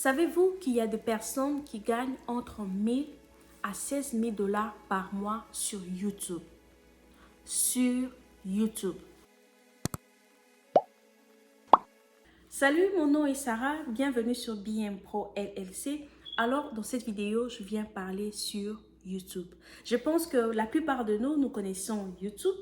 Savez-vous qu'il y a des personnes qui gagnent entre 1000 à 16 000 dollars par mois sur YouTube? Sur YouTube. Salut, mon nom est Sarah, bienvenue sur BM Pro LLC. Alors, dans cette vidéo, je viens parler sur YouTube. Je pense que la plupart de nous connaissons YouTube.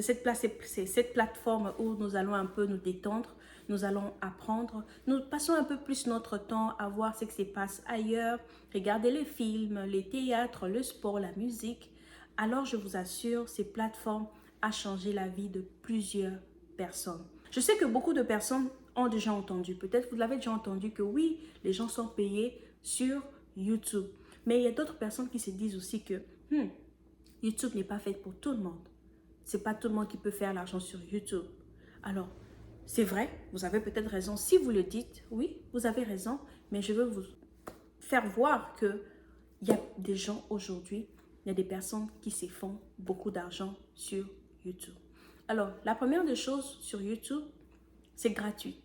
C'est cette plateforme où nous allons un peu nous détendre, nous allons apprendre, nous passons un peu plus notre temps à voir ce qui se passe ailleurs, regarder les films, les théâtres, le sport, la musique. Alors, je vous assure, ces plateformes ont changé la vie de plusieurs personnes. Je sais que beaucoup de personnes ont déjà entendu, peut-être vous l'avez déjà entendu, que oui, les gens sont payés sur YouTube. Mais il y a d'autres personnes qui se disent aussi que YouTube n'est pas fait pour tout le monde. C'est pas tout le monde qui peut faire l'argent sur YouTube. Alors, c'est vrai, vous avez peut-être raison. Si vous le dites, oui, vous avez raison, mais je veux vous faire voir qu'il y a des gens aujourd'hui, il y a des personnes qui se font beaucoup d'argent sur YouTube. Alors, la première des choses sur YouTube, c'est gratuit.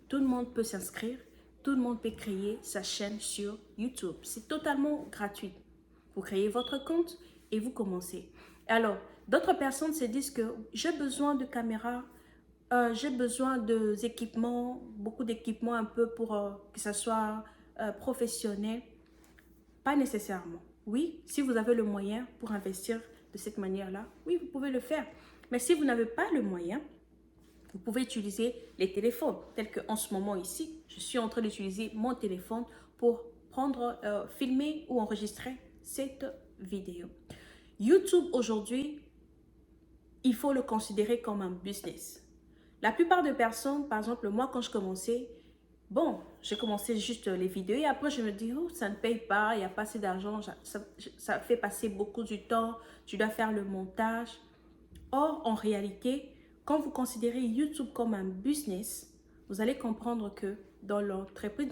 Tout le monde peut s'inscrire, tout le monde peut créer sa chaîne sur YouTube. C'est totalement gratuit. Vous créez votre compte et vous commencez. Alors, d'autres personnes se disent que j'ai besoin de caméras, j'ai besoin d'équipements, beaucoup d'équipements un peu pour que ça soit professionnel. Pas nécessairement. Oui, si vous avez le moyen pour investir de cette manière-là, oui, vous pouvez le faire. Mais si vous n'avez pas le moyen, vous pouvez utiliser les téléphones, tels qu'en ce moment ici, je suis en train d'utiliser mon téléphone pour filmer ou enregistrer cette vidéo. YouTube aujourd'hui, il faut le considérer comme un business. La plupart des personnes, par exemple, moi quand je commençais, bon, j'ai commencé juste les vidéos et après je me dis, oh, ça ne paye pas, il n'y a pas assez d'argent, ça fait passer beaucoup du temps, tu dois faire le montage. Or, en réalité, quand vous considérez YouTube comme un business, vous allez comprendre que dans l'entreprise,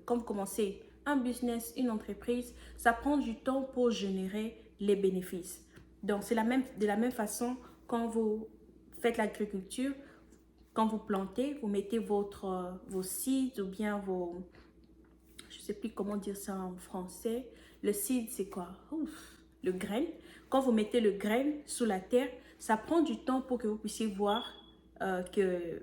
quand vous commencez un business, une entreprise, ça prend du temps pour générer les bénéfices. Donc, c'est de la même façon quand vous faites l'agriculture, quand vous plantez, vous mettez vos seeds ou bien je ne sais plus comment dire ça en français. Le seed, c'est quoi? Ouf, le grain. Quand vous mettez le grain sous la terre, ça prend du temps pour que vous puissiez voir que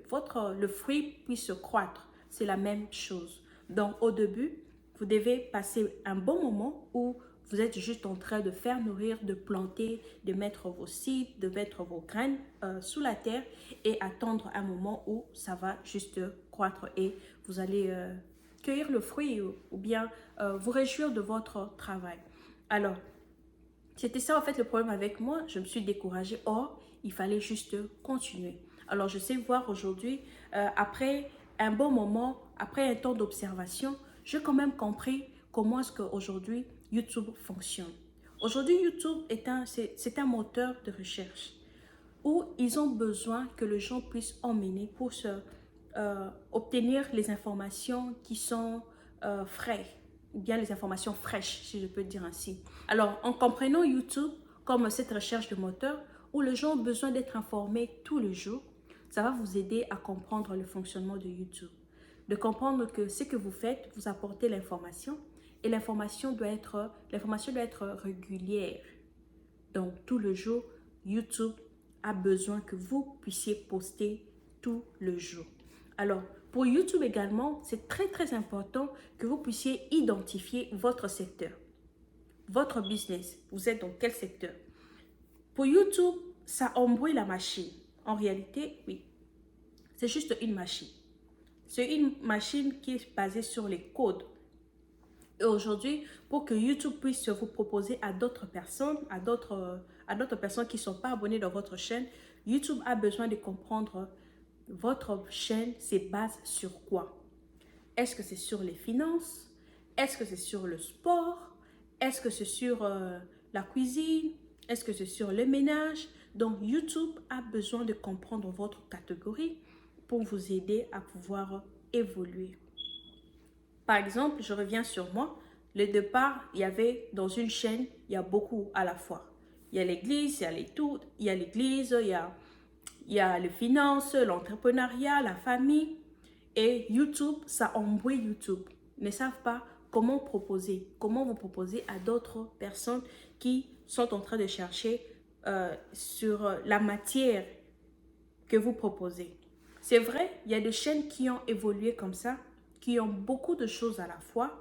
le fruit puisse croître. C'est la même chose. Donc, au début, vous devez passer un bon moment où vous êtes juste en train de faire nourrir, de planter, de mettre vos seeds, de mettre vos graines sous la terre et attendre un moment où ça va juste croître et vous allez cueillir le fruit ou bien vous réjouir de votre travail. Alors, c'était ça en fait le problème avec moi. Je me suis découragée. Or, il fallait juste continuer. Alors, je sais voir aujourd'hui, après un bon moment, après un temps d'observation, j'ai quand même compris comment est-ce qu'aujourd'hui YouTube fonctionne. Aujourd'hui, YouTube c'est un moteur de recherche où ils ont besoin que les gens puissent emmener pour obtenir les informations qui sont fraîches, ou bien les informations fraîches, si je peux dire ainsi. Alors, en comprenant YouTube comme cette recherche de moteur, où les gens ont besoin d'être informés tous les jours, ça va vous aider à comprendre le fonctionnement de YouTube. De comprendre que ce que vous faites, vous apportez l'information, et l'information doit être régulière. Donc, tout le jour, YouTube a besoin que vous puissiez poster tout le jour. Alors, pour YouTube également, c'est très important que vous puissiez identifier votre secteur, votre business. Vous êtes dans quel secteur? Pour YouTube, ça embrouille la machine. En réalité, oui, c'est juste une machine. C'est une machine qui est basée sur les codes. Et aujourd'hui, pour que YouTube puisse vous proposer à d'autres personnes, à d'autres personnes qui ne sont pas abonnées dans votre chaîne, YouTube a besoin de comprendre votre chaîne se base sur quoi? Est-ce que c'est sur les finances? Est-ce que c'est sur le sport? Est-ce que c'est sur la cuisine? Est-ce que c'est sur le ménage? Donc, YouTube a besoin de comprendre votre catégorie pour vous aider à pouvoir évoluer. Par exemple, je reviens sur moi. Le départ, il y avait dans une chaîne, il y a beaucoup à la fois. Il y a l'église, il y a l'église, il y a les finances, l'entrepreneuriat, la famille. Et YouTube, ça embrouille YouTube. ne savent pas comment vous proposer à d'autres personnes qui sont en train de chercher sur la matière que vous proposez. C'est vrai, il y a des chaînes qui ont évolué comme ça, qui ont beaucoup de choses à la fois,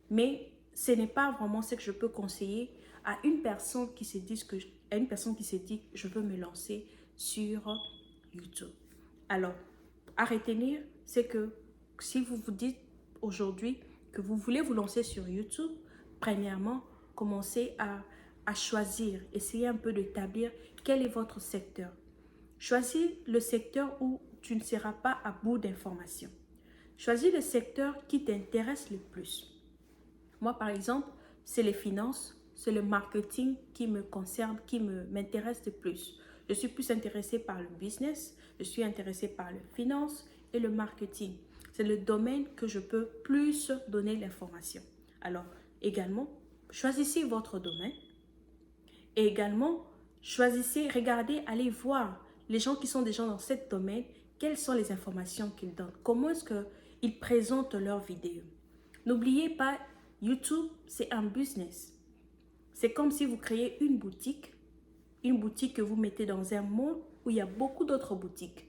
mais ce n'est pas vraiment ce que je peux conseiller à une personne qui se dit je veux me lancer sur YouTube. Alors, à retenir, c'est que si vous vous dites aujourd'hui que vous voulez vous lancer sur YouTube, premièrement, commencez à choisir, essayez un peu d'établir quel est votre secteur. Choisis le secteur où tu ne seras pas à bout d'informations. Choisis le secteur qui t'intéresse le plus. Moi, par exemple, c'est les finances, c'est le marketing qui me concerne, qui m'intéresse le plus. Je suis plus intéressée par le business, je suis intéressée par les finances et le marketing. C'est le domaine que je peux plus donner l'information. Alors, également, choisissez votre domaine et également, choisissez, regardez, allez voir les gens qui sont déjà dans ce domaine, quelles sont les informations qu'ils donnent, comment est-ce qu'ils présentent leurs vidéos. N'oubliez pas, YouTube, c'est un business. C'est comme si vous créez une boutique que vous mettez dans un monde où il y a beaucoup d'autres boutiques.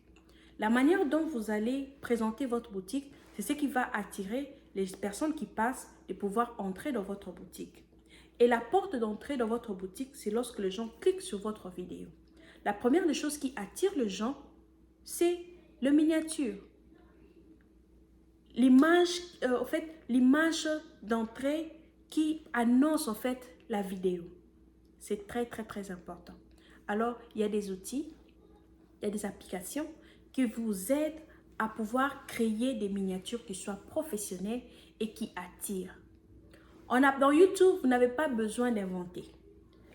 La manière dont vous allez présenter votre boutique, c'est ce qui va attirer les personnes qui passent de pouvoir entrer dans votre boutique. Et la porte d'entrée dans votre boutique, c'est lorsque les gens cliquent sur votre vidéo. La première des choses qui attire les gens, c'est le miniature. L'image d'entrée qui annonce en fait la vidéo. C'est très, très, très important. Alors, il y a des outils, il y a des applications qui vous aident à pouvoir créer des miniatures qui soient professionnelles et qui attirent. Dans YouTube, vous n'avez pas besoin d'inventer.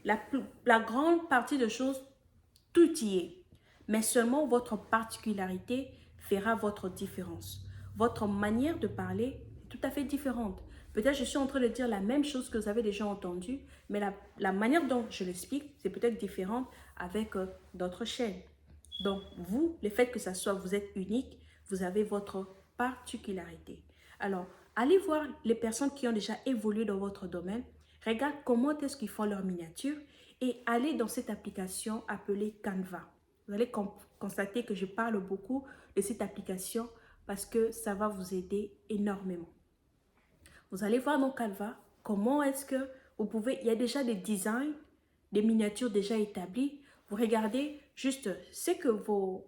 La grande partie des choses, tout y est. Mais seulement votre particularité fera votre différence. Votre manière de parler est tout à fait différente. Peut-être je suis en train de dire la même chose que vous avez déjà entendu, mais la manière dont je l'explique, c'est peut-être différente avec d'autres chaînes. Donc, vous, le fait que ça soit, vous êtes unique, vous avez votre particularité. Alors, allez voir les personnes qui ont déjà évolué dans votre domaine, regarde comment est-ce qu'ils font leur miniature et allez dans cette application appelée Canva. Vous allez constater que je parle beaucoup de cette application parce que ça va vous aider énormément. Vous allez voir dans Canva comment est-ce que vous pouvez, il y a déjà des designs, des miniatures déjà établies. Vous regardez juste ce que vos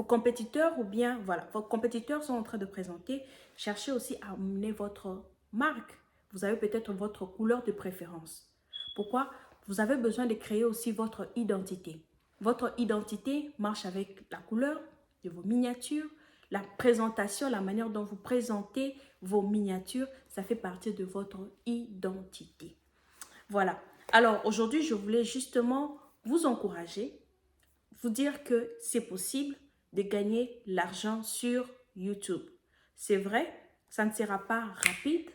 compétiteurs ou bien, voilà, vos compétiteurs sont en train de présenter. Cherchez aussi à amener votre marque. Vous avez peut-être votre couleur de préférence. Pourquoi? Vous avez besoin de créer aussi votre identité. Votre identité marche avec la couleur de vos miniatures, la présentation, la manière dont vous présentez vos miniatures, ça fait partie de votre identité. Voilà. Alors aujourd'hui, je voulais justement vous encourager, vous dire que c'est possible de gagner l'argent sur YouTube. C'est vrai, ça ne sera pas rapide,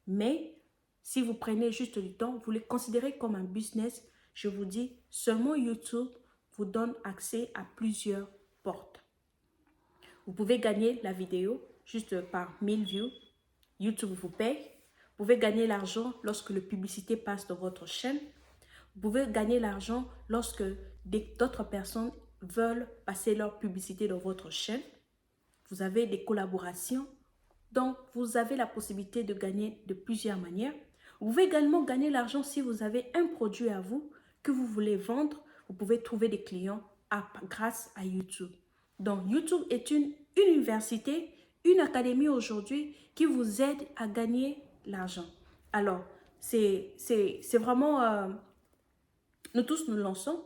mais si vous prenez juste du temps, vous le considérez comme un business, je vous dis, seulement YouTube vous donne accès à plusieurs portes. Vous pouvez gagner la vidéo juste par 1000 views. YouTube vous paye. Vous pouvez gagner l'argent lorsque la publicité passe dans votre chaîne. Vous pouvez gagner l'argent lorsque d'autres personnes veulent passer leur publicité dans votre chaîne. Vous avez des collaborations. Donc, vous avez la possibilité de gagner de plusieurs manières. Vous pouvez également gagner l'argent si vous avez un produit à vous que vous voulez vendre. Vous pouvez trouver des clients grâce à YouTube. Donc, YouTube est une université, une académie aujourd'hui qui vous aide à gagner l'argent. Alors, c'est vraiment... nous tous nous lançons,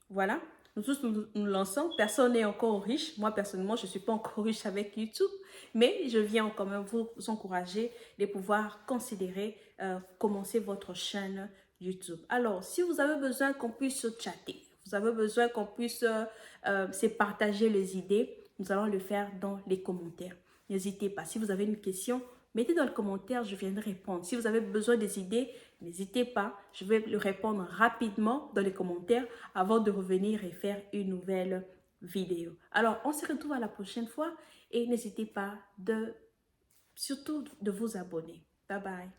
voilà. Nous tous nous lançons. Personne n'est encore riche. Moi, personnellement, je ne suis pas encore riche avec YouTube. Mais je viens quand même vous encourager de pouvoir considérer commencer votre chaîne YouTube. Alors, si vous avez besoin qu'on puisse chatter, vous avez besoin qu'on puisse se partager les idées, nous allons le faire dans les commentaires. N'hésitez pas. Si vous avez une question, mettez dans le commentaire, je viendrai répondre. Si vous avez besoin des idées, n'hésitez pas. Je vais le répondre rapidement dans les commentaires avant de revenir et faire une nouvelle vidéo. Alors, on se retrouve à la prochaine fois et n'hésitez pas de surtout de vous abonner. Bye bye.